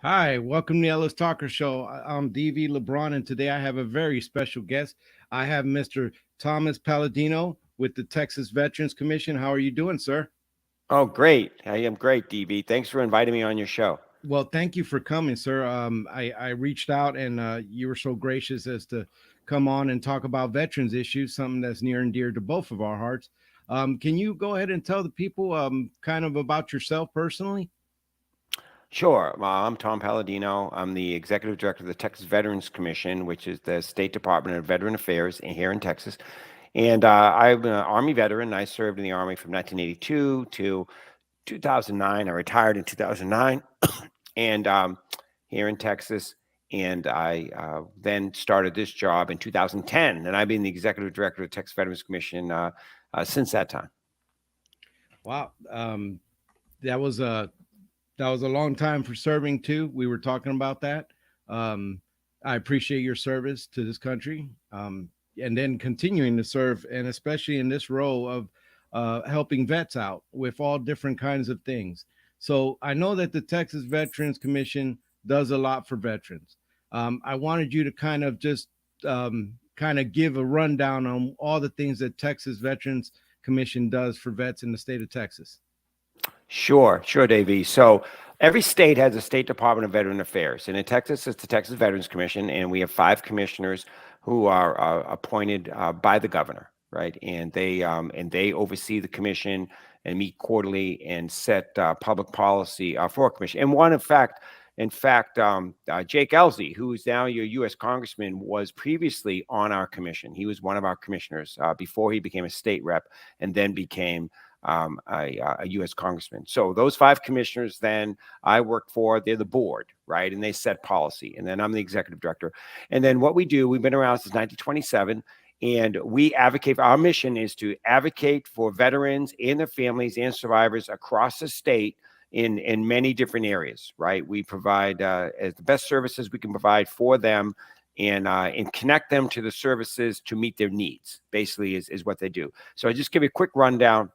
Hi, welcome to the Ellis Talker Show. I'm DV LeBron, and today I have a very special guest. I have Mr. Thomas Palladino with the Texas Veterans Commission. How are you doing, sir? Oh, great. I am great, DB. Thanks for inviting me on your show. Well, thank you for coming, sir. I reached out, and you were so gracious as to come on and talk about veterans issues, something that's near and dear to both of our hearts. Can you go ahead and tell the people kind of about yourself personally? Sure. I'm Tom Palladino. I'm the executive director of the Texas Veterans Commission, which is the State Department of Veteran Affairs here in Texas. And I'm an Army veteran. I served in the Army from 1982 to 2009. I retired in 2009 and here in Texas. And I then started this job in 2010. And I've been the executive director of the Texas Veterans Commission since that time. Wow, that was a long time for serving too. We were talking about that. Um, I appreciate your service to this country, and then continuing to serve, and especially in this role of helping vets out with all different kinds of things. So I know that the Texas Veterans Commission does a lot for veterans. I wanted you to kind of just kind of give a rundown on all the things that Texas Veterans Commission does for vets in the state of Texas. Sure, Davey. So every state has a State Department of Veteran Affairs, and in Texas, it's the Texas Veterans Commission, and we have five commissioners who are appointed by the governor, right? And they oversee the commission and meet quarterly and set public policy for a commission. And one, in fact, Jake Ellzey, who is now your U.S. Congressman, was previously on our commission. He was one of our commissioners before he became a state rep, and then became a U.S. congressman. So those five commissioners, then I work for, they're the board, right? And they set policy. And then I'm the executive director. And then what we do, we've been around since 1927. And we advocate, our mission is to advocate for veterans and their families and survivors across the state in many different areas, right? We provide as the best services we can provide for them, and connect them to the services to meet their needs, basically is what they do. So I just give you a quick rundown.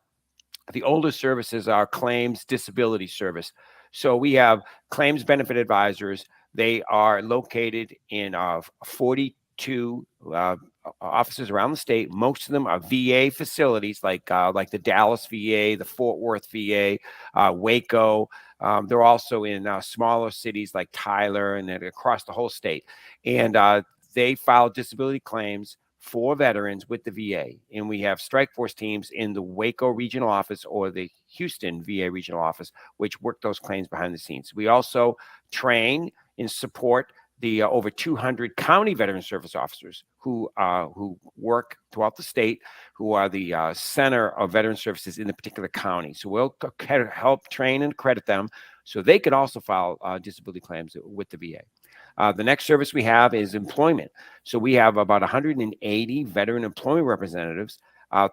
The older services are claims disability service. So we have claims benefit advisors. They are located in 42 offices around the state. Most of them are VA facilities, like the Dallas VA, the Fort Worth VA, Waco. They're also in smaller cities like Tyler, and then across the whole state. And they file disability claims for veterans with the VA. And we have strike force teams in the Waco regional office or the Houston VA regional office, which work those claims behind the scenes. We also train and support the over 200 county veteran service officers who work throughout the state, who are the center of veteran services in the particular county. So we'll help train and accredit them so they can also file disability claims with the VA. The next service we have is employment. So we have about 180 veteran employment representatives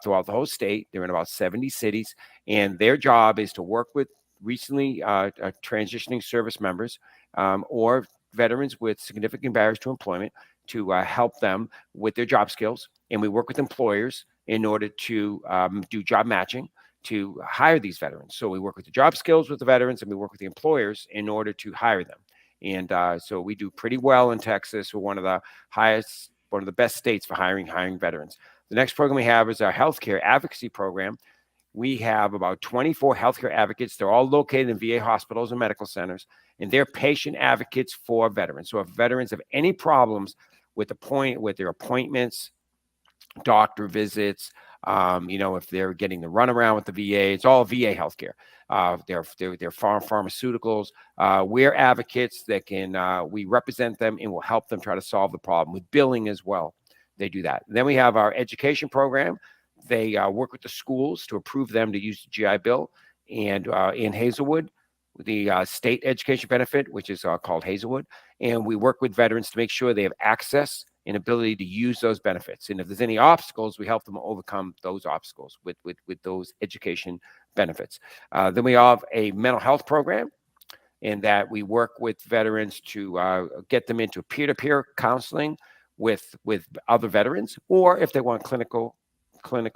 throughout the whole state. They're in about 70 cities, and their job is to work with recently transitioning service members or veterans with significant barriers to employment to help them with their job skills. And we work with employers in order to do job matching to hire these veterans. So we work with the job skills with the veterans, and we work with the employers in order to hire them. And so we do pretty well in Texas. We're one of the best states for hiring veterans. The next program we have is our healthcare advocacy program. We have about 24 healthcare advocates. They're all located in VA hospitals and medical centers, and they're patient advocates for veterans. So if veterans have any problems with their appointments, doctor visits, if they're getting the runaround with the VA, it's all VA healthcare. They're pharmaceuticals. We're advocates that we represent them and will help them try to solve the problem with billing as well. They do that. Then we have our education program. They work with the schools to approve them to use the GI Bill. And in Hazelwood, the state education benefit, which is called Hazelwood. And we work with veterans to make sure they have access and ability to use those benefits. And if there's any obstacles, we help them overcome those obstacles with those education benefits. Then we have a mental health program, in that we work with veterans to get them into peer-to-peer counseling with other veterans, or if they want clinical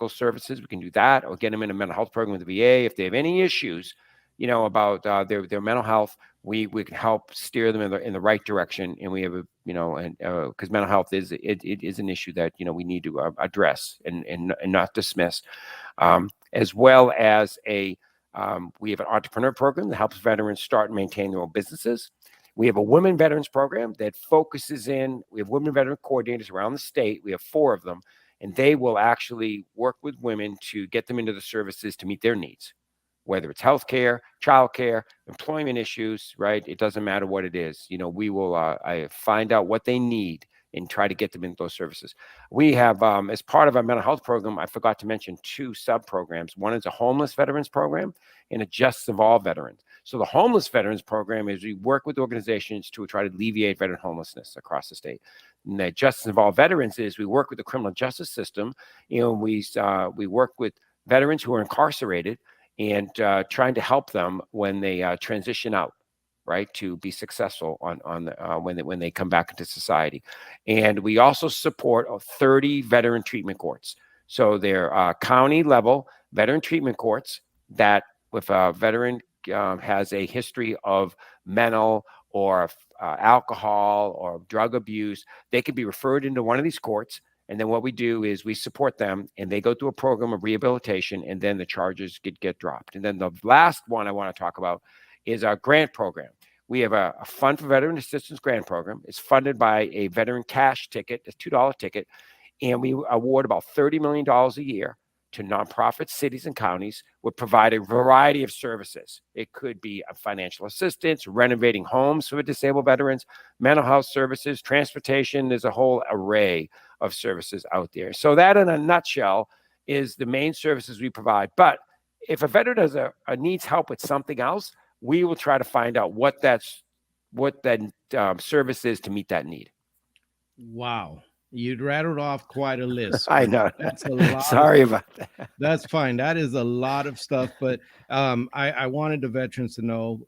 services, we can do that, or get them in a mental health program with the VA. If they have any issues, about their mental health, we can help steer them in the right direction. And we have and because mental health it is an issue that we need to address and not dismiss, as well as we have an entrepreneur program that helps veterans start and maintain their own businesses. We have a women veterans program that focuses in. We have women veteran coordinators around the state. We have 4 of them, and they will actually work with women to get them into the services to meet their needs, whether it's healthcare, childcare, employment issues, right? It doesn't matter what it is. We will find out what they need and try to get them into those services. We have, as part of our mental health program, I forgot to mention 2 sub-programs. One is a homeless veterans program and a Justice Involved veterans. So the homeless veterans program is we work with organizations to try to alleviate veteran homelessness across the state. And the Justice Involved veterans is we work with the criminal justice system. We work with veterans who are incarcerated and trying to help them when they transition out, right, to be successful when they come back into society. And we also support 30 veteran treatment courts. So they're county level veteran treatment courts that, if a veteran has a history of mental or alcohol or drug abuse, they can be referred into one of these courts. And then what we do is we support them, and they go through a program of rehabilitation, and then the charges get dropped. And then the last one I want to talk about is our grant program. We have a Fund for Veteran Assistance grant program. It's funded by a veteran cash ticket, a $2 ticket, and we award about $30 million a year to nonprofit cities and counties. Would provide a variety of services. It could be financial assistance, renovating homes for disabled veterans, mental health services, transportation. There's a whole array of services out there. So that, in a nutshell, is the main services we provide. But if a veteran needs help with something else, we will try to find out what that service is to meet that need. Wow. You'd rattled off quite a list, I but know. that's a lot Sorry of about stuff. that. That's fine. That is a lot of stuff. But I wanted the veterans to know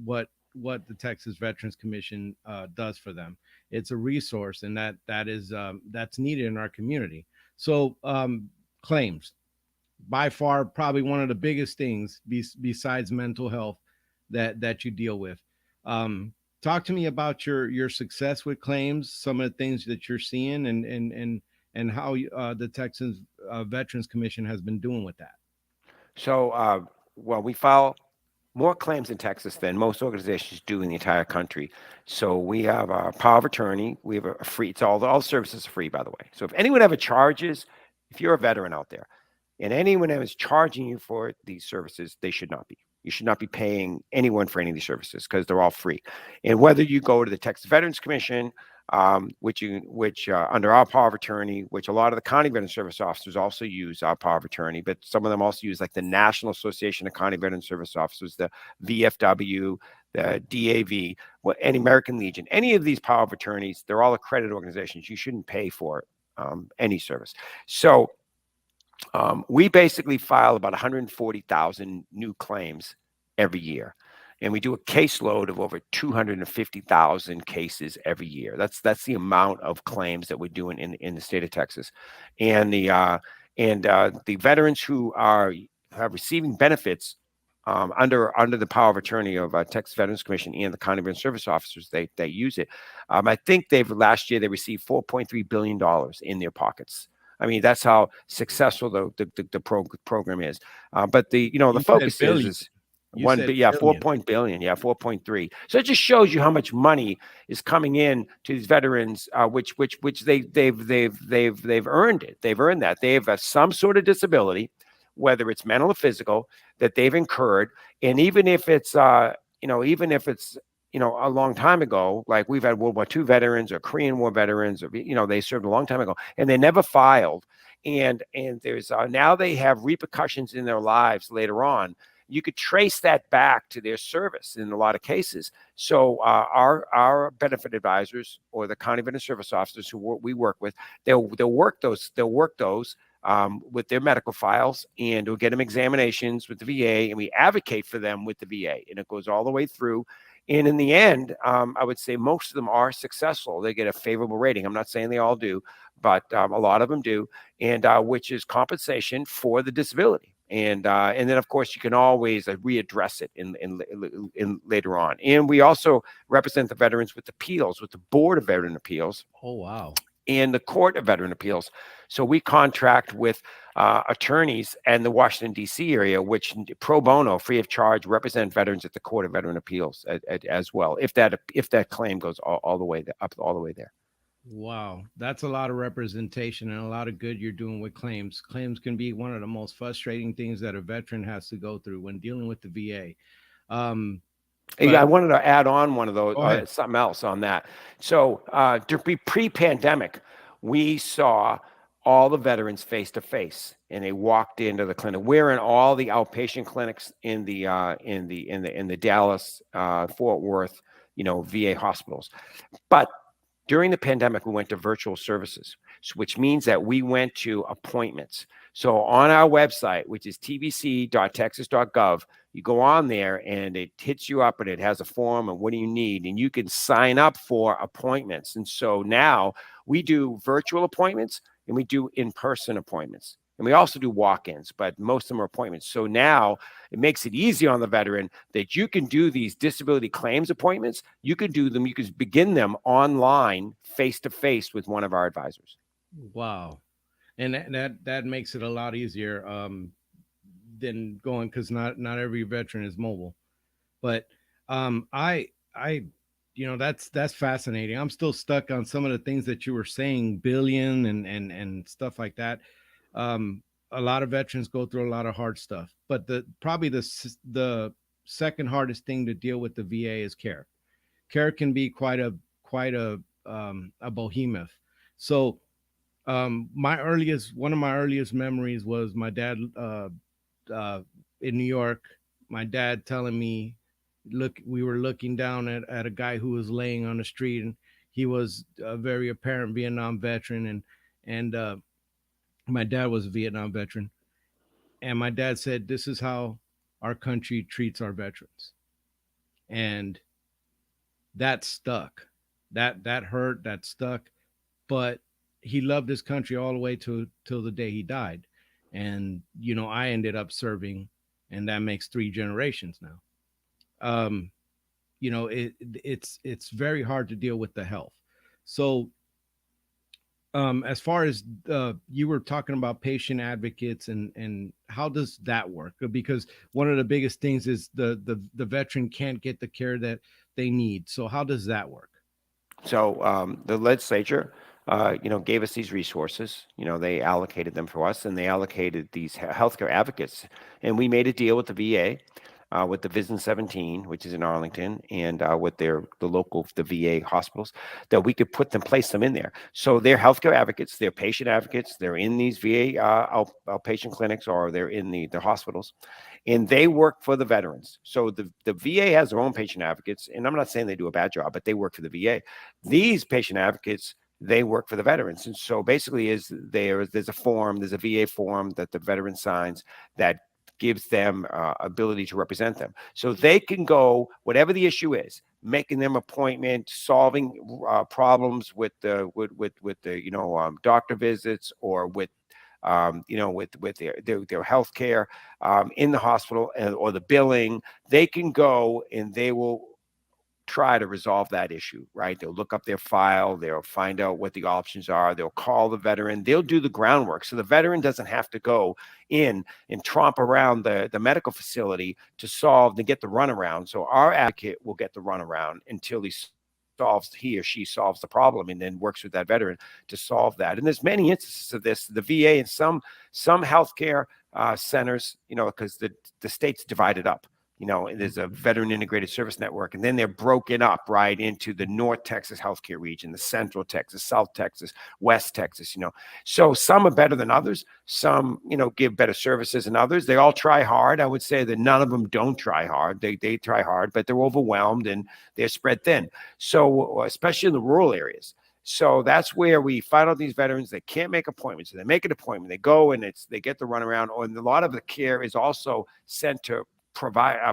what the Texas Veterans Commission does for them. It's a resource, and that's needed in our community. So claims, by far, probably one of the biggest things besides mental health that you deal with. Talk to me about your success with claims, some of the things that you're seeing, and how the Texas Veterans Commission has been doing with that. So, well, we file more claims in Texas than most organizations do in the entire country. So we have a power of attorney. We have a free. It's all the services are free, by the way. So if anyone ever charges, if you're a veteran out there, and anyone is charging you for these services, they should not be. You should not be paying anyone for any of these services because they're all free. And whether you go to the Texas Veterans Commission, which under our power of attorney, which a lot of the county veteran service officers also use our power of attorney, but some of them also use like the National Association of County Veteran Service Officers, the VFW, the DAV, any American Legion, any of these power of attorneys, they're all accredited organizations. You shouldn't pay for any service. So we basically file about 140,000 new claims every year. And we do a caseload of over 250,000 cases every year. That's the amount of claims that we're doing in the state of Texas. And the veterans who are receiving benefits under the power of attorney of Texas Veterans Commission and the county veteran service officers, they use it. I think last year they received $4.3 billion in their pockets. I mean, that's how successful the program is. But the You said focus billion. is You one, said yeah, billion. 4.3. So it just shows you how much money is coming in to these veterans, which they've earned it. They've earned that. They have some sort of disability, whether it's mental or physical, that they've incurred, and even if it's a long time ago, like we've had World War II veterans or Korean War veterans, or they served a long time ago, and they never filed, and there's now they have repercussions in their lives later on. You could trace that back to their service in a lot of cases. So our benefit advisors or the county veteran service officers who we work with, they'll work those with their medical files, and we'll get them examinations with the VA, and we advocate for them with the VA, and it goes all the way through. And in the end, I would say most of them are successful. They get a favorable rating. I'm not saying they all do, but a lot of them do, and which is compensation for the disability. And then of course you can always readdress it in later on. And we also represent the veterans with appeals with the Board of Veteran Appeals Oh, wow. and the Court of Veteran Appeals. So we contract with attorneys in the Washington D.C. area, which pro bono, free of charge, represent veterans at the Court of Veteran Appeals as well, if that claim goes all the way up all the way there. Wow, that's a lot of representation and a lot of good you're doing with claims. Claims can be one of the most frustrating things that a veteran has to go through when dealing with the VA. Um, Yeah, I but wanted to add on one of those, go ahead. something else on that. So, to be pre-pandemic, we saw all the veterans face to face, and they walked into the clinic. We're in all the outpatient clinics in the Dallas, Fort Worth, VA hospitals. But during the pandemic, we went to virtual services, which means that we went to appointments. So on our website, which is tvc.texas.gov, you go on there and it hits you up and it has a form and what do you need? And you can sign up for appointments. And so now we do virtual appointments and we do in-person appointments. And we also do walk-ins, but most of them are appointments. So now it makes it easy on the veteran that you can do these disability claims appointments. You can do them, you can begin them online, face-to-face with one of our advisors. Wow, and that makes it a lot easier than going, because not every veteran is mobile. But I that's fascinating. I'm still stuck on some of the things that you were saying, billion and stuff like that. um a lot of veterans go through a lot of hard stuff, but probably the second hardest thing to deal with the VA is care. Care can be quite a behemoth. So my earliest one of my earliest memories was my dad uh in New York, my dad telling me, look, we were looking down at a guy who was laying on the street, and he was a very apparent Vietnam veteran, and my dad was a Vietnam veteran, and my dad said, this is how our country treats our veterans. And that stuck. That hurt, that stuck. But he loved his country all the way to till the day he died. And I ended up serving, and that makes three generations now. um it's very hard to deal with the health. So as far as you were talking about patient advocates, and how does that work? Because one of the biggest things is the veteran can't get the care that they need. So how does that work? So the legislature, gave us these resources. They allocated them for us, and they allocated these healthcare advocates. And we made a deal with the VA, with the Vision 17, which is in Arlington, and with the VA hospitals, that we could place them in there. So they're healthcare advocates, they're patient advocates, they're in these VA outpatient clinics, or they're in the hospitals, and they work for the veterans. So the VA has their own patient advocates, and I'm not saying they do a bad job, but they work for the VA. These patient advocates, they work for the veterans. And so basically there's a VA form that the veteran signs that gives them ability to represent them. So they can go, whatever the issue is, making them appointment, solving problems with the doctor visits, or with their health care in the hospital, or the billing. They can go and they will try to resolve that issue, right? They'll look up their file, they'll find out what the options are, they'll call the veteran, they'll do the groundwork. So the veteran doesn't have to go in and tromp around the medical facility to get the runaround. So our advocate will get the runaround until he or she solves the problem, and then works with that veteran to solve that. And there's many instances of this. The VA and some healthcare centers, because the state's divided up. There's a veteran integrated service network, and then they're broken up right into the North Texas healthcare region, the Central Texas, South Texas, West Texas. So some are better than others. Some, give better services than others. They all try hard. I would say that none of them don't try hard. They try hard, but they're overwhelmed and they're spread thin. So especially in the rural areas. So that's where we find out these veterans that can't make appointments. So they make an appointment, they go, and they get the runaround. And a lot of the care is also sent to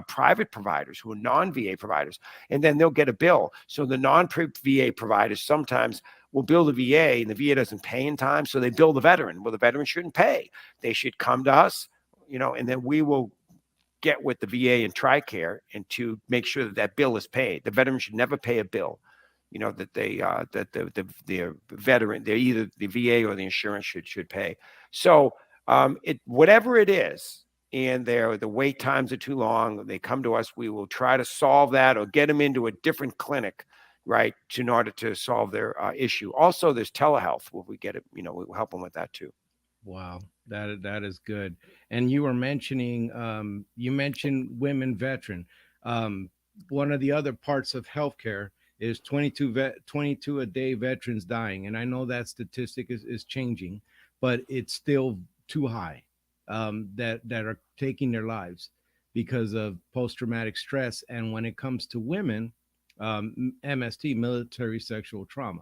private providers who are non-VA providers, and then they'll get a bill. So the non-VA providers sometimes will bill the VA, and the VA doesn't pay in time, so they bill the veteran. Well, the veteran shouldn't pay. They should come to us, and then we will get with the VA and TRICARE and to make sure that that bill is paid. The veteran should never pay a bill, that they that the veteran, they're either the VA or the insurance should pay. So whatever it is, and the wait times are too long, they come to us. We will try to solve that or get them into a different clinic, right, in order to solve their issue. Also, there's telehealth where we get it. We'll help them with that too. Wow, that is good. And you were mentioning, you mentioned women veteran. Um, One of the other parts of healthcare is 22 a day veterans dying, and I know that statistic is changing, but it's still too high. That are taking their lives because of post traumatic stress, and when it comes to women, MST, military sexual trauma.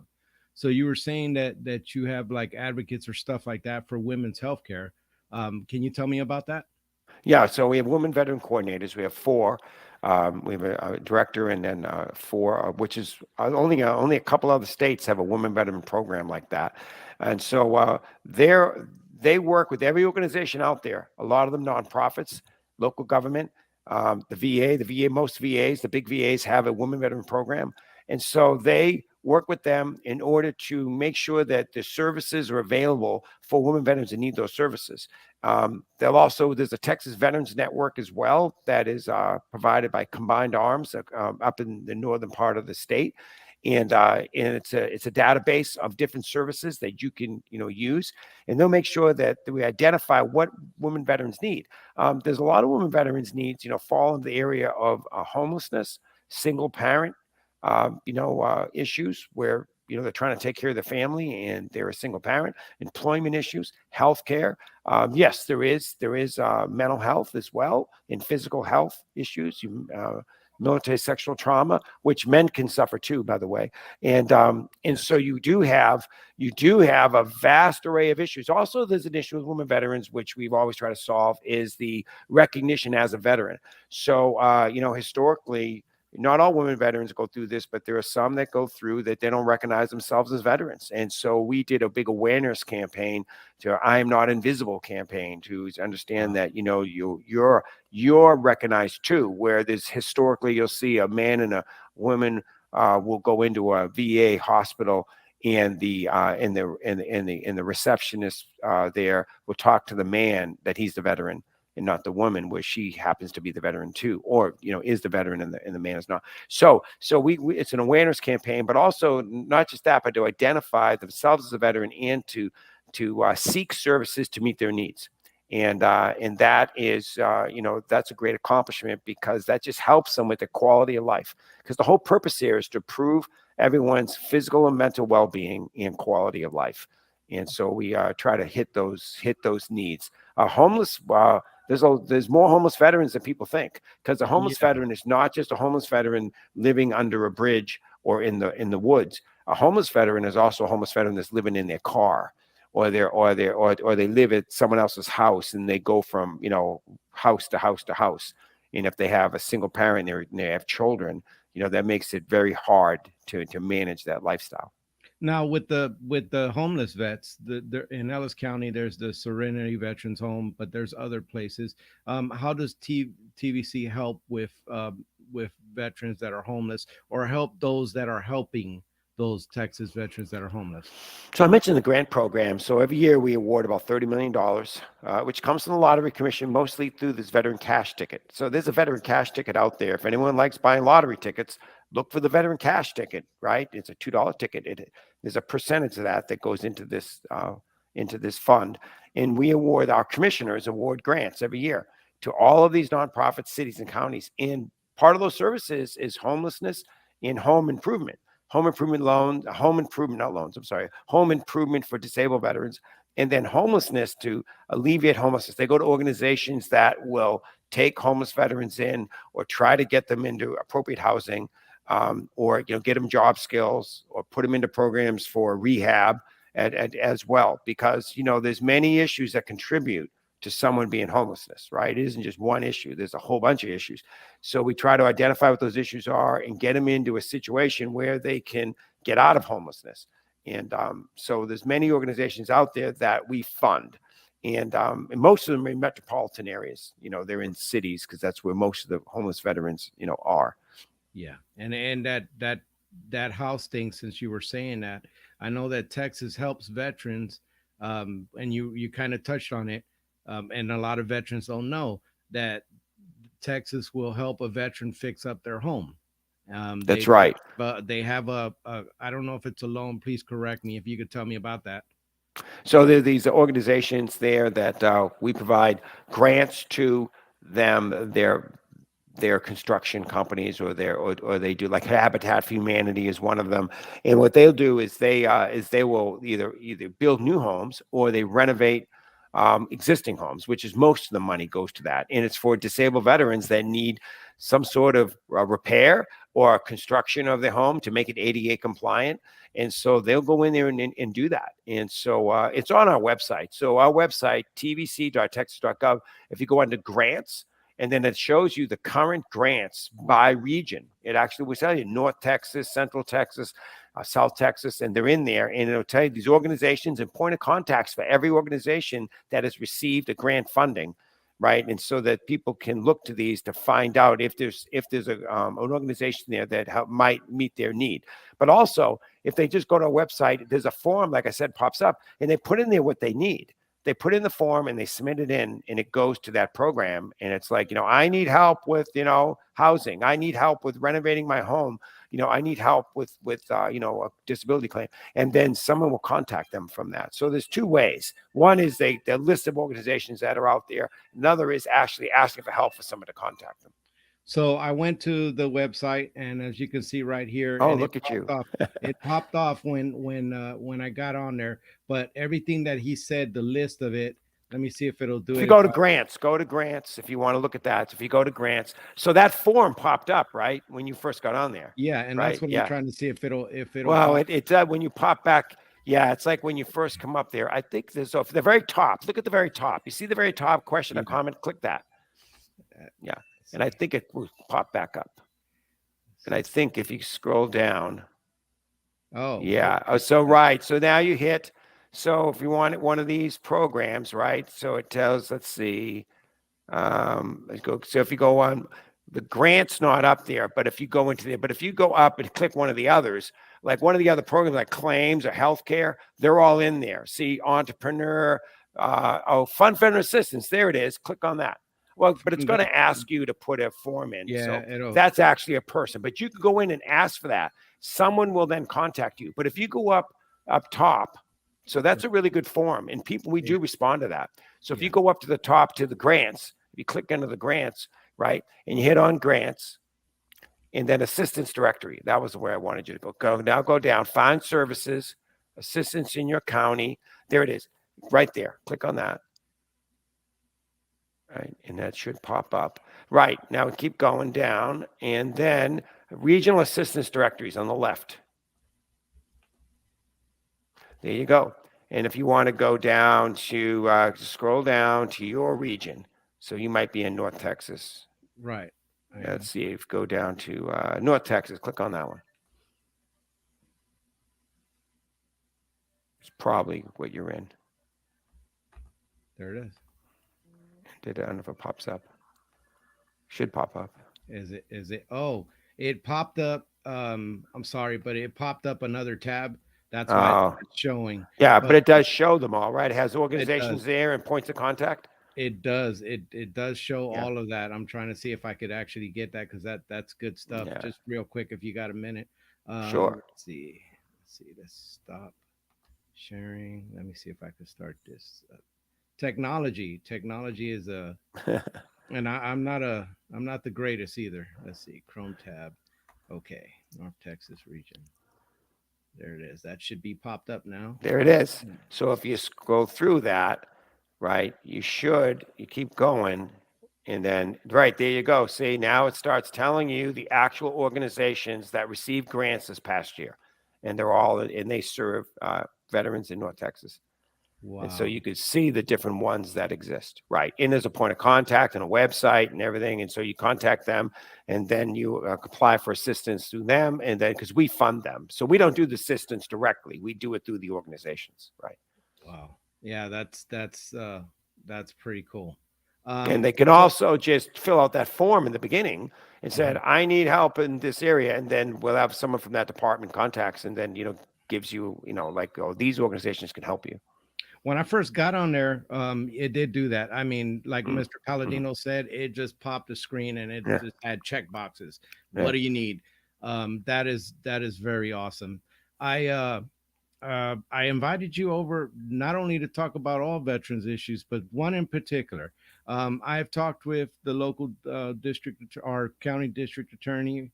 So you were saying that you have like advocates or stuff like that for women's healthcare. Can you tell me about that? Yeah, so we have women veteran coordinators. We have four. We have a director, and then four, which is only a couple other states have a women veteran program like that. And so they work with every organization out there. A lot of them nonprofits, local government, most VAs, the big VAs have a women veteran program, and so they work with them in order to make sure that the services are available for women veterans that need those services. There's a Texas Veterans Network as well that is provided by Combined Arms up in the northern part of the state. And it's a database of different services that you can use, and they'll make sure that we identify what women veterans need. There's a lot of women veterans needs fall in the area of homelessness, single parent, issues where they're trying to take care of the family and they're a single parent, employment issues, healthcare. Yes, there is mental health as well, and physical health issues. Military sexual trauma, which men can suffer too, by the way, and so you do have a vast array of issues. Also, there's an issue with women veterans, which we've always tried to solve, is the recognition as a veteran. So, historically, not all women veterans go through this, but there are some that go through that they don't recognize themselves as veterans. And so we did a big awareness campaign, to I Am Not Invisible campaign, to understand that you're recognized too. Where there's historically, you'll see a man and a woman will go into a VA hospital, and the receptionist there will talk to the man that he's the veteran and not the woman, where she happens to be the veteran too, or is the veteran and the man is not. So we it's an awareness campaign, but also not just that, but to identify themselves as a veteran and to seek services to meet their needs. And that is that's a great accomplishment, because that just helps them with the quality of life. Because the whole purpose here is to improve everyone's physical and mental well-being and quality of life. And so we try to hit those needs. Homeless. There's more homeless veterans than people think, because a homeless veteran is not just a homeless veteran living under a bridge or in the woods. A homeless veteran is also a homeless veteran that's living in their car, or they live at someone else's house, and they go from house to house to house. And if they have a single parent and they have children, that makes it very hard to manage that lifestyle. Now with the homeless vets, in Ellis County, there's the Serenity Veterans Home, but there's other places. How does TVC help with veterans that are homeless, or help those that are helping those Texas veterans that are homeless? So I mentioned the grant program. So every year we award about $30 million, which comes from the Lottery Commission, mostly through this veteran cash ticket. So there's a veteran cash ticket out there. If anyone likes buying lottery tickets, look for the veteran cash ticket, right? It's a $2 ticket. There's a percentage of that goes into this fund. And our commissioners award grants every year to all of these nonprofit cities and counties. And part of those services is homelessness and home improvement. Home improvement for disabled veterans, and then homelessness, to alleviate homelessness. They go to organizations that will take homeless veterans in, or try to get them into appropriate housing, or get them job skills, or put them into programs for rehab as well. Because there's many issues that contribute to someone being homelessness, right? It isn't just one issue. There's a whole bunch of issues. So we try to identify what those issues are and get them into a situation where they can get out of homelessness. And so there's many organizations out there that we fund. And most of them are in metropolitan areas. They're in cities because that's where most of the homeless veterans, are. Yeah, and that house thing. Since you were saying that, I know that Texas helps veterans, and you kind of touched on it, and a lot of veterans don't know that Texas will help a veteran fix up their home. That's right. They have a I don't know if it's a loan. Please correct me if you could tell me about that. So there are these organizations there that we provide grants to them. Their construction companies, or they do, like Habitat for Humanity is one of them. And what they'll do is they will either build new homes or they renovate existing homes, which is most of the money goes to that. And it's for disabled veterans that need some sort of repair or construction of their home to make it ADA compliant. And so they'll go in there and do that. And so it's on our website. So our website, tvc.texas.gov, if you go under grants, and then it shows you the current grants by region. It actually will tell you North Texas, Central Texas, South Texas, and they're in there. And it'll tell you these organizations and point of contacts for every organization that has received a grant funding, right? And so that people can look to these to find out if there's an organization there that might meet their need. But also, if they just go to our website, there's a form, like I said, pops up, and they put in there what they need. They put in the form and they submit it in, and it goes to that program. And it's like, I need help with, housing. I need help with renovating my home. I need help with a disability claim. And then someone will contact them from that. So there's two ways. One is the list of organizations that are out there. Another is actually asking for help for someone to contact them. So I went to the website, and as you can see right here, Oh, and look at you. It popped off when I got on there. But everything that he said, the list of it. Let me see if it'll do it. If you go to grants, if you want to look at that. So if you go to grants, so that form popped up, right, when you first got on there. Yeah, and right? that's what I'm trying to see if it'll. Well, it when you pop back. Yeah, it's like when you first come up there. I think there's for the very top. Look at the very top. You see the very top question or comment? Click that. Yeah. And I think it will pop back up. And I think if you scroll down. Oh. Yeah. Okay. So, right. So now you hit. So if you want one of these programs, right? So it tells, let's see. Let's go. So if you go on, the grant's not up there, but if you go into there, but if you go up and click one of the others, like one of the other programs like claims or healthcare, they're all in there. See, entrepreneur, fund veteran assistance. There it is. Click on that. Well, but it's going to ask you to put a form in. Yeah, so that's actually a person, but you can go in and ask for that. Someone will then contact you. But if you go up top, so that's a really good form, and we do respond to that. So if you go up to the top to the grants, if you click into the grants, right, and you hit on grants, and then assistance directory, that was where I wanted you to go. Now go down, find services, assistance in your county. There it is, right there. Click on that. Right, and that should pop up. Right, now keep going down, and then regional assistance directories on the left. There you go. And if you want to go down to, scroll down to your region, so you might be in North Texas. Right. Let's see if go down to North Texas, click on that one. It's probably what you're in. There it is. I don't know if it pops up. Should pop up. Is it? Oh, it popped up. I'm sorry, but it popped up another tab. That's why it's showing. Yeah, but it does show them all, right? It has organizations there and points of contact. It does. It does show all of that. I'm trying to see if I could actually get that, because that's good stuff. Yeah. Just real quick, if you got a minute. Sure. Let's see. Let's stop sharing. Let me see if I can start this. Technology is a, and I'm not the greatest either. Let's see, Chrome tab. Okay, North Texas region. There it is. That should be popped up now. There it is. So if you scroll through that, right, you keep going, and then right there you go. See, now it starts telling you the actual organizations that received grants this past year, and they serve veterans in North Texas. Wow. And so you could see the different ones that exist, right? And there's a point of contact and a website and everything. And so you contact them, and then you apply for assistance through them. And then, because we fund them. So we don't do the assistance directly. We do it through the organizations, right? Wow. Yeah, that's pretty cool. And they can So also just fill out that form in the beginning and said, mhm. I need help in this area. And then we'll have someone from that department contacts and then, gives you, like, oh, these organizations can help you. When I first got on there, it did do that. I mean, like Mm, Mr. mhm. Palladino said, it just popped a screen and it Yeah, just had check boxes. What yeah. do you need? That is very awesome. I I invited you over not only to talk about all veterans issues, but one in particular. I've talked with the local our county district attorney,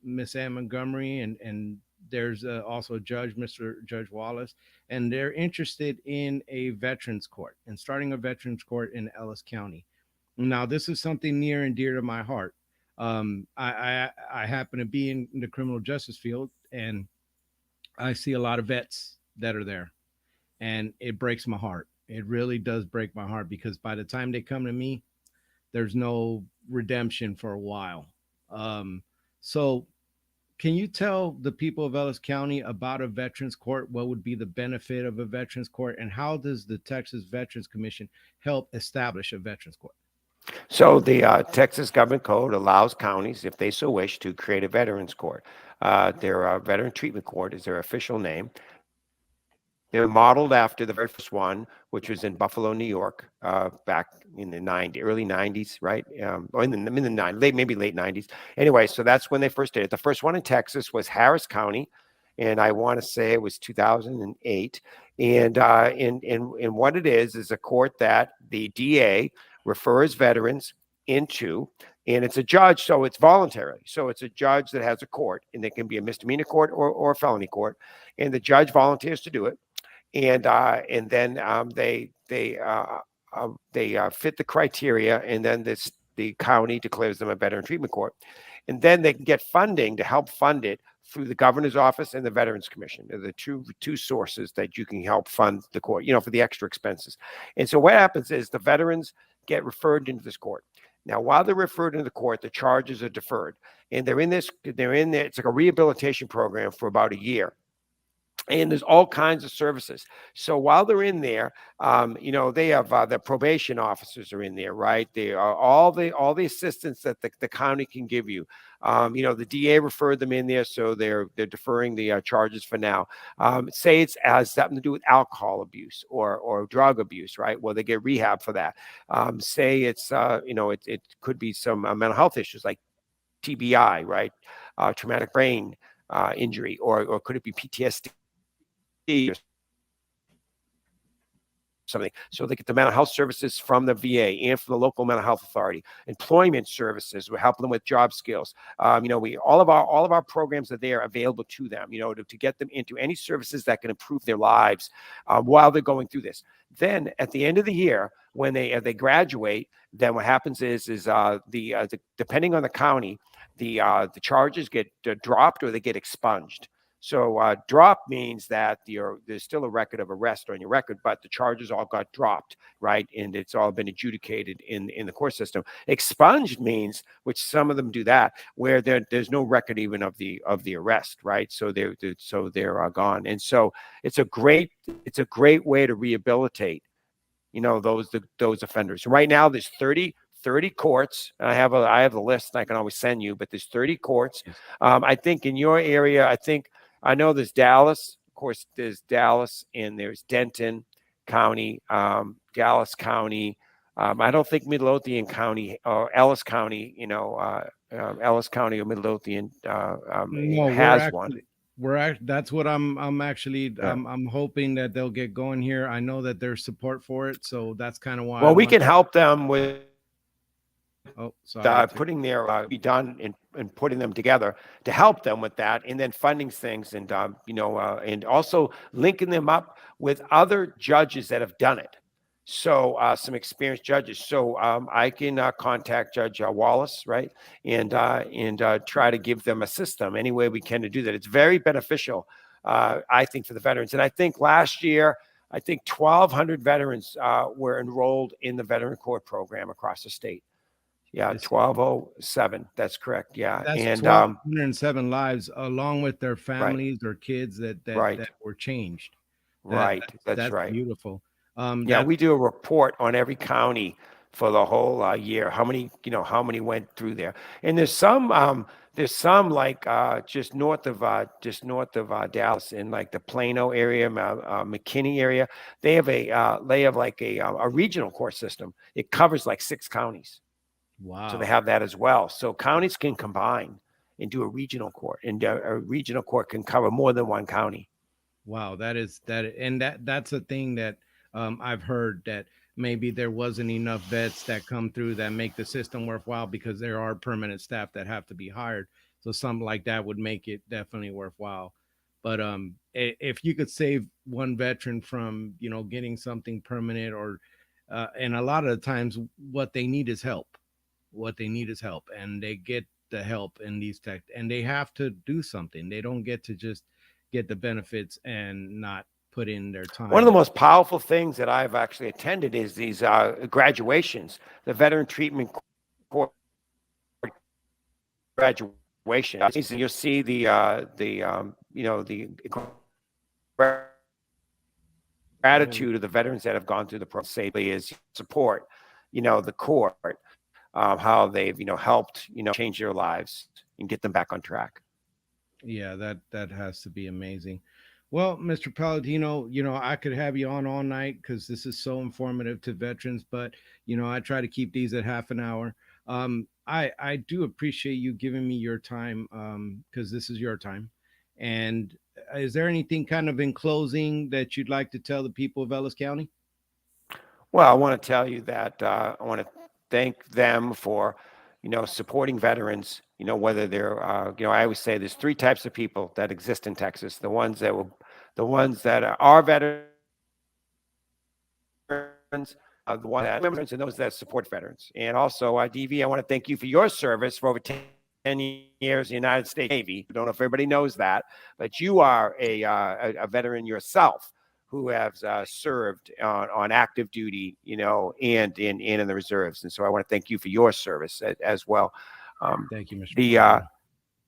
Miss Ann Montgomery, and there's also a judge, Mr. Judge Wallace, and they're interested in a veterans court and starting a veterans court in Ellis County. Now, this is something near and dear to my heart. I happen to be in the criminal justice field, and I see a lot of vets that are there, and it breaks my heart. It really does break my heart because by the time they come to me, there's no redemption for a while. Um, so, can you tell the people of Ellis County about a veterans court? What would be the benefit of a veterans court, and how does the Texas Veterans Commission help establish a veterans court? So the Texas Government Code allows counties, if they so wish, to create a veterans court. Their Veteran Treatment Court is their official name. They're modeled after the very first one, which was in Buffalo, New York, back in the early 90s, right? Or in the maybe late 90s. Anyway, so that's when they first did it. The first one in Texas was Harris County, and I want to say it was 2008. And what it is a court that the DA refers veterans into, and it's a judge, so it's voluntary. So it's a judge that has a court, and it can be a misdemeanor court or a felony court, and the judge volunteers to do it, and then they fit the criteria, and then the county declares them a veteran treatment court, and then they can get funding to help fund it through the governor's office and the Veterans Commission. They're the two sources that you can help fund the court, for the extra expenses. And so what happens is the veterans get referred into this court. Now, while they're referred into the court, the charges are deferred, and they're in there. It's like a rehabilitation program for about a year, and there's all kinds of services. So while they're in there, they have the probation officers are in there, right? They are all the assistance that the county can give you. The DA referred them in there, so they're deferring the charges for now. Say it's has something to do with alcohol abuse or drug abuse, right? Well, they get rehab for that. Say it's it could be some mental health issues like TBI, right? Traumatic brain injury, or could it be PTSD or something? So they get the mental health services from the VA and from the local mental health authority. Employment services, we're helping them with job skills. We all of our programs are there available to them. To get them into any services that can improve their lives while they're going through this. Then at the end of the year, when they graduate, then what happens is depending on the county, the charges get dropped or they get expunged. So drop means that there's still a record of arrest on your record, but the charges all got dropped, right? And it's all been adjudicated in the court system. Expunged means, which some of them do that, where there's no record even of the arrest, right? So they're gone. And so it's a great way to rehabilitate, those offenders. Right now, there's 30 courts. I have the list and I can always send you, but there's 30 courts. Yes. I think in your area, I know there's Dallas. Of course, there's Dallas and there's Denton County, Dallas County. I don't think Midlothian County or Ellis County, Ellis County or Midlothian No, has one. that's what I'm actually Yeah. I'm hoping that they'll get going here. I know that there's support for it, so that's kind of why I Well, we want. can help them with Oh, sorry. putting their be done and putting them together to help them with that, and then funding things, and also linking them up with other judges that have done it. So some experienced judges. So I can contact Judge Wallace, right, and try to give them a system any way we can to do that. It's very beneficial, I think, for the veterans. And I think last year, 1,200 veterans were enrolled in the veteran court program across the state. Yeah, I see. 1207. That's correct. Yeah. That's And 1,207 lives, along with their right, families or kids that right. were changed. That Right. That's that's right. beautiful. Yeah, That we do a report on every county for the whole year. How many, how many went through there? And there's some like just north of Dallas in like the Plano area, McKinney area. They have like a regional court system. It covers like 6 counties, so they wow. have that as well. So counties can combine and do a regional court, and a regional court can cover more than one county. Wow, and that's a thing that I've heard that maybe there wasn't enough vets that come through that make the system worthwhile because there are permanent staff that have to be hired. So something like that would make it definitely worthwhile. But if you could save one veteran from getting something permanent and a lot of the times what they need is help. What they need is help, and they get the help in these tech, and they have to do something. They don't get to just get the benefits and not put in their One of the time. most powerful things that I've actually attended is these graduations, the Veteran Treatment Court graduation. You'll see the Oh, gratitude of the veterans that have gone through the process safely is support, the court, how they've helped change their lives and get them back on track. yeah, that has to be amazing. Well, Mr. Palladino, I could have you on all night because this is so informative to veterans, but I try to keep these at half an hour. I do appreciate you giving me your time because this is your time. And is there anything kind of in closing that you'd like to tell the people of Ellis County? Well, I want to tell you that I want to thank them for, supporting veterans. Whether they're, I always say there's 3 types of people that exist in Texas. The ones that are veterans, the ones that members, and those that support veterans. And also, DV, I want to thank you for your service for over 10 years in the United States Navy. I don't know if everybody knows that, but you are a veteran yourself who has served on active duty, and in the reserves. And so I want to thank you for your service as well. Um, Thank you, Mr. the Palladino.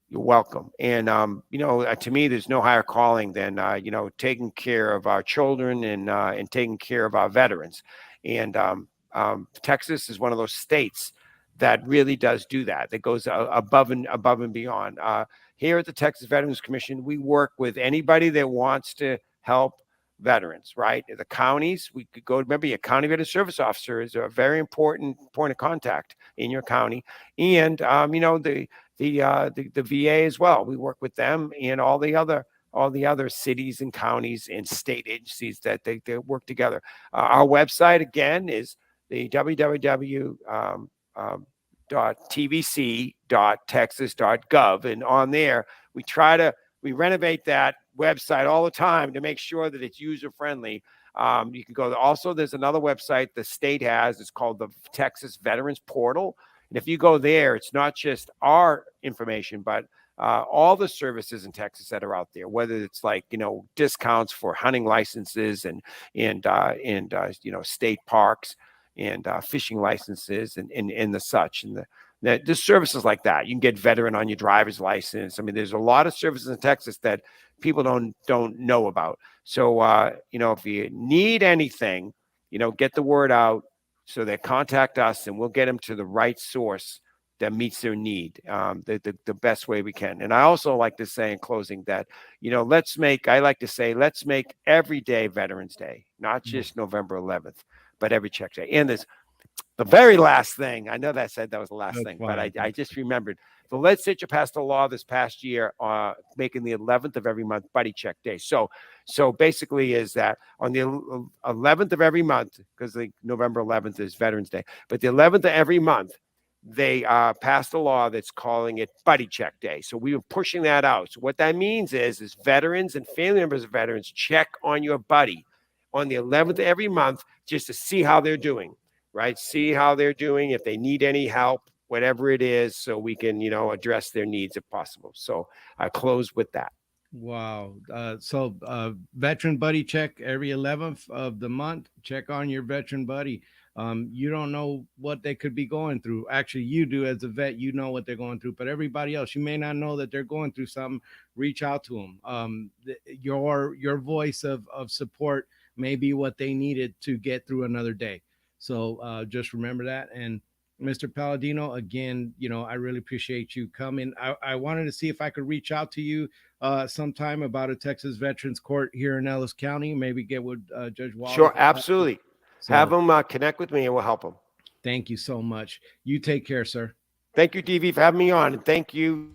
You're welcome. And to me, there's no higher calling than taking care of our children and taking care of our veterans. And Texas is one of those states that really does do that. That goes above and beyond. Here at the Texas Veterans Commission, we work with anybody that wants to help veterans. Right, the counties, we could go. Remember, your county veteran service officer is a very important point of contact in your county, and the VA as well. We work with them and all the other cities and counties and state agencies that they work together. Our website again is the www. .tvc.texas.gov, and on there we renovate that website all the time to make sure that it's user friendly. You can go also, there's another website the state has. It's called the Texas Veterans Portal. And if you go there, it's not just our information, but all the services in Texas that are out there, whether it's like, discounts for hunting licenses and state parks and fishing licenses and the such. And there's services like that. You can get veteran on your driver's license. I mean, there's a lot of services in Texas that people don't know about. So, if you need anything, get the word out so they contact us and we'll get them to the right source that meets their need the best way we can. And I also like to say in closing that, let's make every day Veterans Day, not just November 11th, but every check day. And there's the very last thing. I know that said that was the last That's thing, but fine. I just remembered the legislature passed a law this past year, making the 11th of every month buddy check day. So basically, is that on the 11th of every month, because the November 11th is Veterans Day, but the 11th of every month, they passed a law that's calling it buddy check day. So we were pushing that out. So what that means is veterans and family members of veterans check on your buddy on the 11th of every month just to see how they're doing, right? See how they're doing, if they need any help, whatever it is, so we can, address their needs if possible. So I close with that. Wow. Veteran buddy check every 11th of the month. Check on your veteran buddy. You don't know what they could be going through. Actually, you do as a vet, you know what they're going through, but everybody else, you may not know that they're going through something. Reach out to them. Your voice of support may be what they needed to get through another day. So just remember that. And Mr. Palladino, again, I really appreciate you coming. I wanted to see if I could reach out to you sometime about a Texas Veterans Court here in Ellis County. Maybe get with Judge Wallace. Sure, absolutely. Have So them connect with me and we'll help them. thank you so much. You take care, sir. Thank you, DV, for having me on. And thank you.